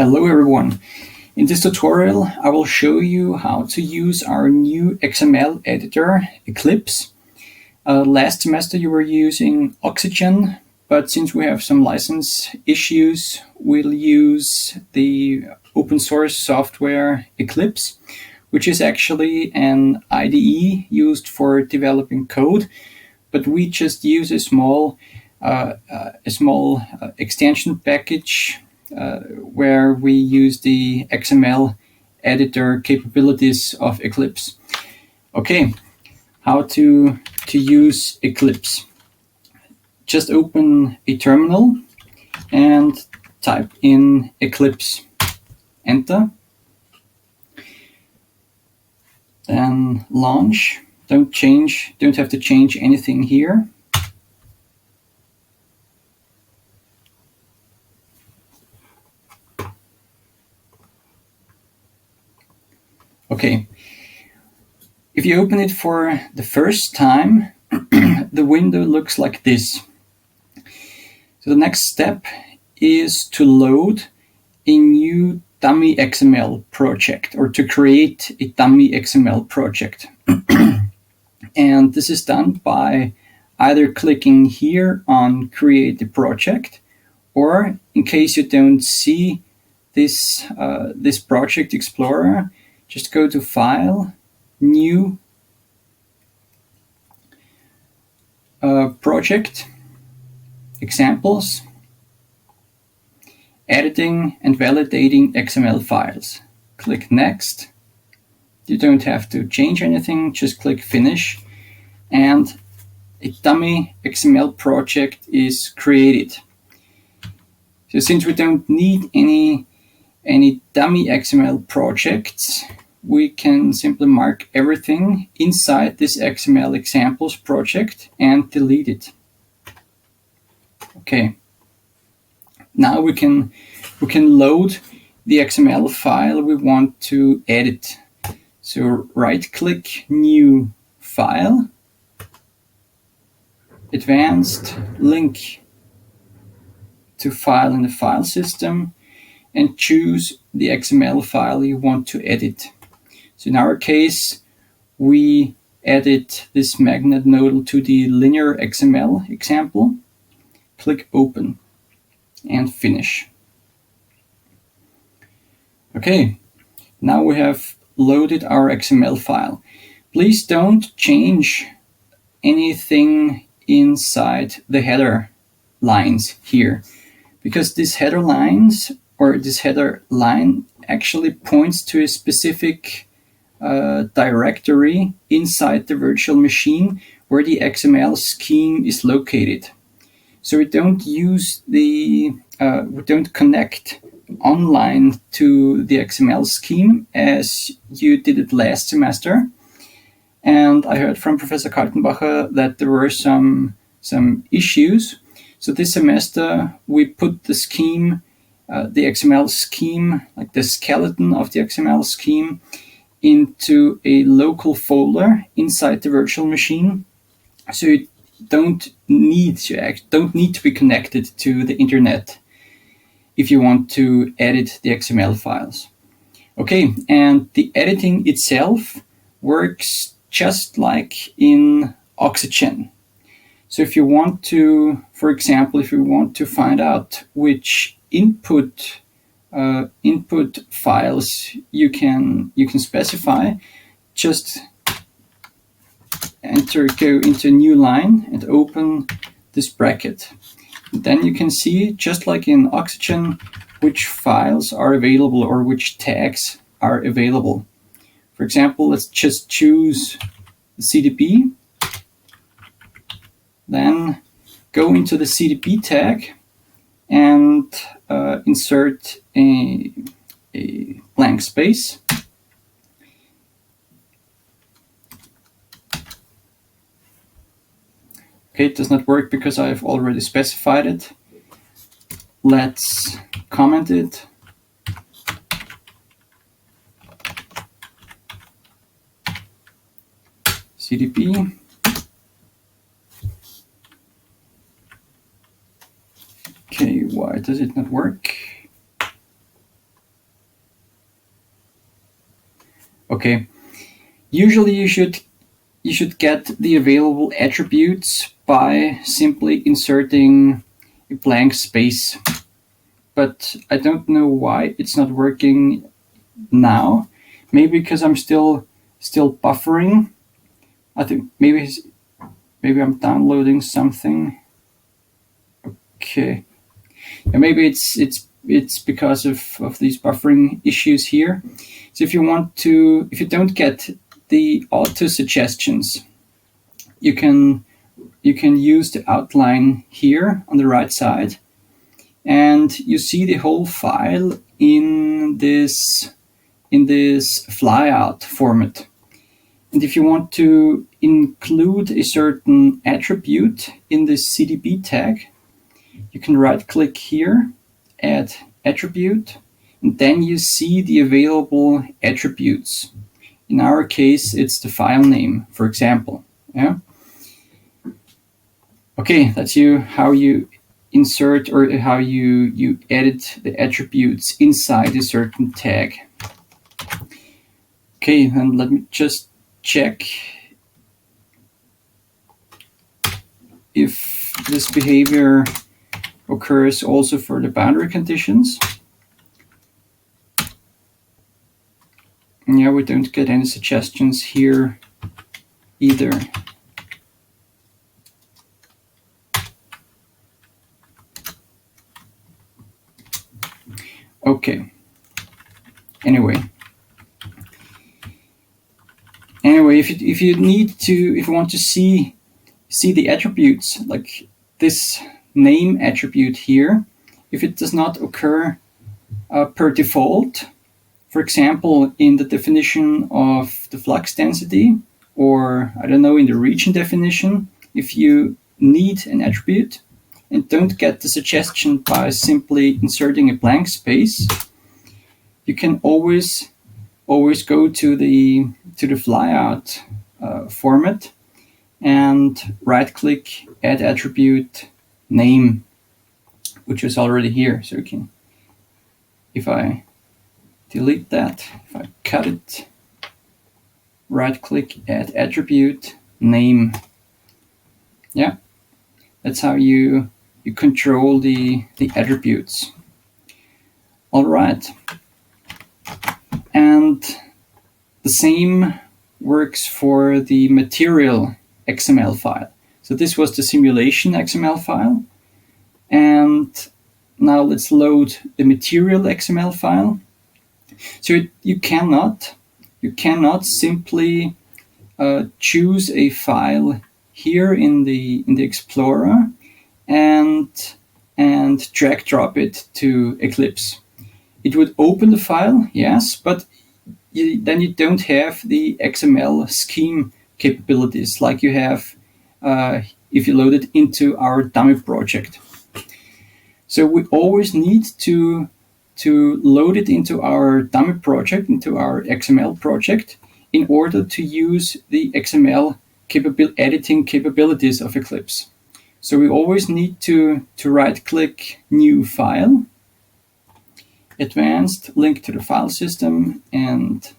Hello everyone. In this tutorial I will show you how to use our new XML editor, Eclipse. Last semester you were using Oxygen, but since we have some license issues, we'll use the open source software Eclipse, which is actually an IDE used for developing code, but we just use a small extension package where we use the XML editor capabilities of Eclipse. Okay, how to use Eclipse. Just open a terminal and type in Eclipse. Enter. Then launch. Don't have to change anything here. Okay, if you open it for the first time, the window looks like this. So the next step is to load a new dummy XML project, or to create a dummy XML project. And this is done by either clicking here on Create a Project, or in case you don't see this project explorer, just go to File, New, Project, Examples, Editing and Validating XML Files. Click Next. You don't have to change anything, just click Finish, and a dummy XML project is created. So since we don't need any dummy XML projects, we can simply mark everything inside this XML examples project and delete it. Okay. Now we can load the XML file we want to edit. So right-click New File, Advanced, Link to File in the file system, and choose the XML file you want to edit. So in our case, we edit this magnet nodal to the linear XML example. Click Open and Finish. Okay, now we have loaded our XML file. Please don't change anything inside the header lines here, because these header lines, or this header line, actually points to a specific directory inside the virtual machine where the XML scheme is located. So we don't use we don't connect online to the XML scheme as you did it last semester. And I heard from Professor Kaltenbacher that there were some issues. So this semester we put the scheme, the XML scheme, like the skeleton of the XML scheme, into a local folder inside the virtual machine. So you don't need to be connected to the internet if you want to edit the XML files. Okay, and the editing itself works just like in Oxygen. So if you want to, for example, if you want to find out which input files you can specify, just go into a new line and open this bracket. And then you can see, just like in Oxygen, which files are available or which tags are available. For example, let's just choose the CDP. Then go into the CDP tag and insert a blank space. Okay, it does not work because I have already specified it. Let's comment it. CDP. Okay, why does it not work? Okay. Usually you should get the available attributes by simply inserting a blank space. But I don't know why it's not working now. Maybe because I'm still buffering. I think maybe I'm downloading something. Okay. Yeah, maybe it's because of these buffering issues here. So if you don't get the auto suggestions, you can use the outline here on the right side, and you see the whole file in this flyout format. And if you want to include a certain attribute in this CDB tag, you can right click here, add attribute, and then you see the available attributes. In our case, it's the file name, for example. Yeah. Okay, that's how you insert or how you edit the attributes inside a certain tag. Okay, and let me just check if this behavior occurs also for the boundary conditions. Yeah, we don't get any suggestions here either. Okay. Anyway, if you want to see the attributes, like this name attribute here, if it does not occur per default, for example, in the definition of the flux density, or I don't know, in the region definition, if you need an attribute and don't get the suggestion by simply inserting a blank space, you can always go to the flyout format and right click, add attribute name, which is already here. So you can, if I delete that, if I cut it, right click, add attribute name. Yeah, that's how you control the attributes. All right. And the same works for the material XML file. So this was the simulation XML file. And now let's load the material XML file. So you cannot simply choose a file here in the Explorer and drag drop it to Eclipse. It would open the file, yes, but then you don't have the XML scheme capabilities like you have if you load it into our dummy project. So we always need to load it into our dummy project, into our XML project, in order to use the XML editing capabilities of Eclipse. So we always need to right-click New File, Advanced, link to the file system, and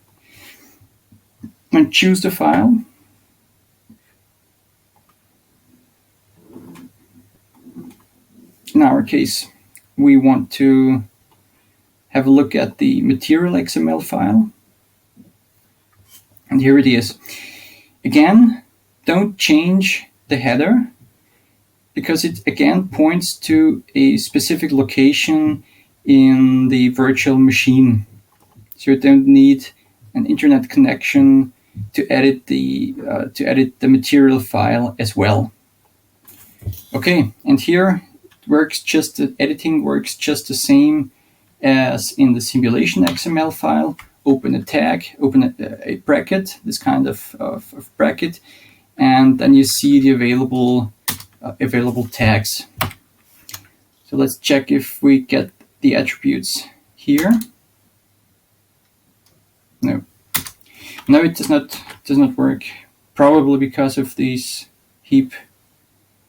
choose the file. In our case, we want to have a look at the material XML file. And here it is. Again, don't change the header, because it again points to a specific location in the virtual machine. So you don't need an internet connection to edit the material file as well. Okay, and here editing works just the same as in the simulation XML file. Open a tag, open a bracket, this kind of bracket, and then you see the available tags. So let's check if we get the attributes here. No, it does not work. Probably because of these heap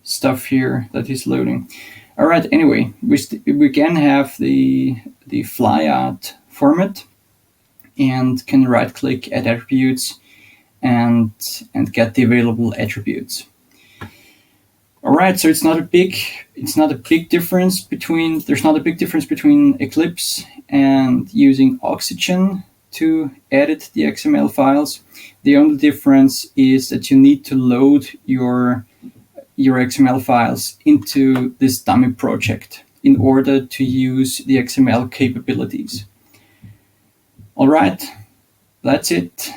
stuff here that is loading. All right. Anyway, we again have the flyout format, and can right-click add attributes and get the available attributes. All right, so there's not a big difference between Eclipse and using Oxygen to edit the XML files. The only difference is that you need to load your XML files into this dummy project in order to use the XML capabilities. All right, that's it.